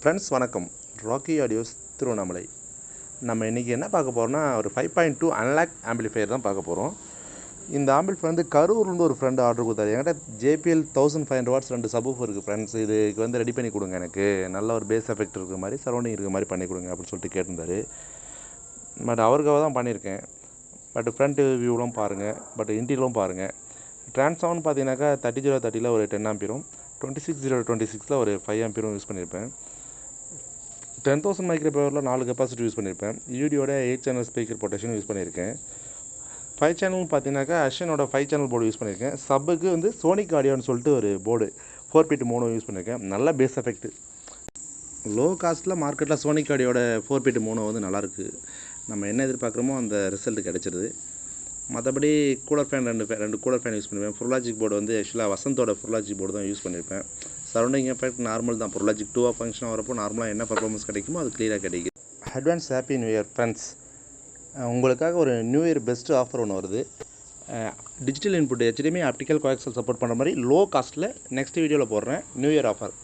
Friends வணக்கம். Rakhi audios Tiruvannamalai. நம்ம இன்றைக்கி என்ன பார்க்க போகிறோம்னா, ஒரு 5.2 அன்லாக் ஆம்பிளிஃபையர் தான் பார்க்க போகிறோம். இந்த ஆம்பிளிஃபையர் வந்து கரூர்லேருந்து ஒரு ஃப்ரெண்டு ஆர்டர் கொடுத்தாரு. என்கிட்ட JPL 1500 வாட்ஸ் 2 சப்வூஃபர் இருக்குது ஃப்ரெண்ட்ஸ். இதுக்கு வந்து ரெடி பண்ணி கொடுங்க, எனக்கு நல்ல ஒரு பேஸ் எஃபெக்ட் இருக்கிற மாதிரி, சரௌண்டிங் இருக்கிற மாதிரி பண்ணி கொடுங்க அப்படின்னு சொல்லிட்டு கேட்டிருந்தாரு. பட் அவருக்காக தான் பண்ணியிருக்கேன். பட் ஃப்ரண்ட் வியூலாம் பாருங்கள், பட் இன்டீரியலும் பாருங்கள். ட்ரான்ஸ்ஃபார்மர்னு பார்த்தீங்கன்னாக்கா 3030 ஒரு 10 ஆம்பியரும், 26026 ஒரு 5 ஆம்பியரும் யூஸ் பண்ணியிருப்பேன். 10,000 மைக்ரோ பவரில் 4 கெப்பாசிட்டி யூஸ் பண்ணியிருப்பேன். யூடியோட 8 சேனல் ஸ்பீக்கர் பொட்டேஷன் யூஸ் பண்ணியிருக்கேன். 5 சேனல் பார்த்தீங்கன்னாக்கா அஷனோட 5 சேனல் போர்டு யூஸ் பண்ணியிருக்கேன். சப்புக்கு வந்து சோனிக் ஆடியோன்னு சொல்லிட்டு ஒரு போர்டு 4 பிட் மோனோ யூஸ் பண்ணியிருக்கேன். நல்ல பேஸ் எஃபெக்ட். லோ காஸ்ட்டில் மார்க்கெட்டில் சோனிக் ஆடியோட 4 பிட் மோனோ வந்து நல்லாயிருக்கு. நம்ம என்ன எதிர்பார்க்குறோமோ அந்த ரிசல்ட் கிடச்சிருது. மற்றபடி கூலர் ஃபேன் ரெண்டு கூலர் ஃபேன் யூஸ் பண்ணியிருப்பேன். ஃபுர்லாஜிக் போர்டு வந்து ஆக்சுவலாக வசந்தோட ஃபுர்லாஜிக் போர்டு தான் யூஸ் பண்ணியிருப்பேன். சரௌண்டிங் எஃபெக்ட் நார்மல் தான். ஃபுர்லாஜிக் 2 ஃபங்க்ஷன் வரப்போ நார்மலாக என்ன பர்ஃபார்மன்ஸ் கிடைக்குமோ அது கிளியராக கிடைக்கும். Advance happy new year friends. உங்களுக்காக ஒரு நியூ இயர் பெஸ்ட் ஆஃபர் ஒன்று வருது. Digital input HDMI optical coaxial support பண்ணுற மாதிரி லோ காஸ்ட்டில் நெக்ஸ்ட் வீடியோவில் போடுறேன் நியூ இயர் ஆஃபர்.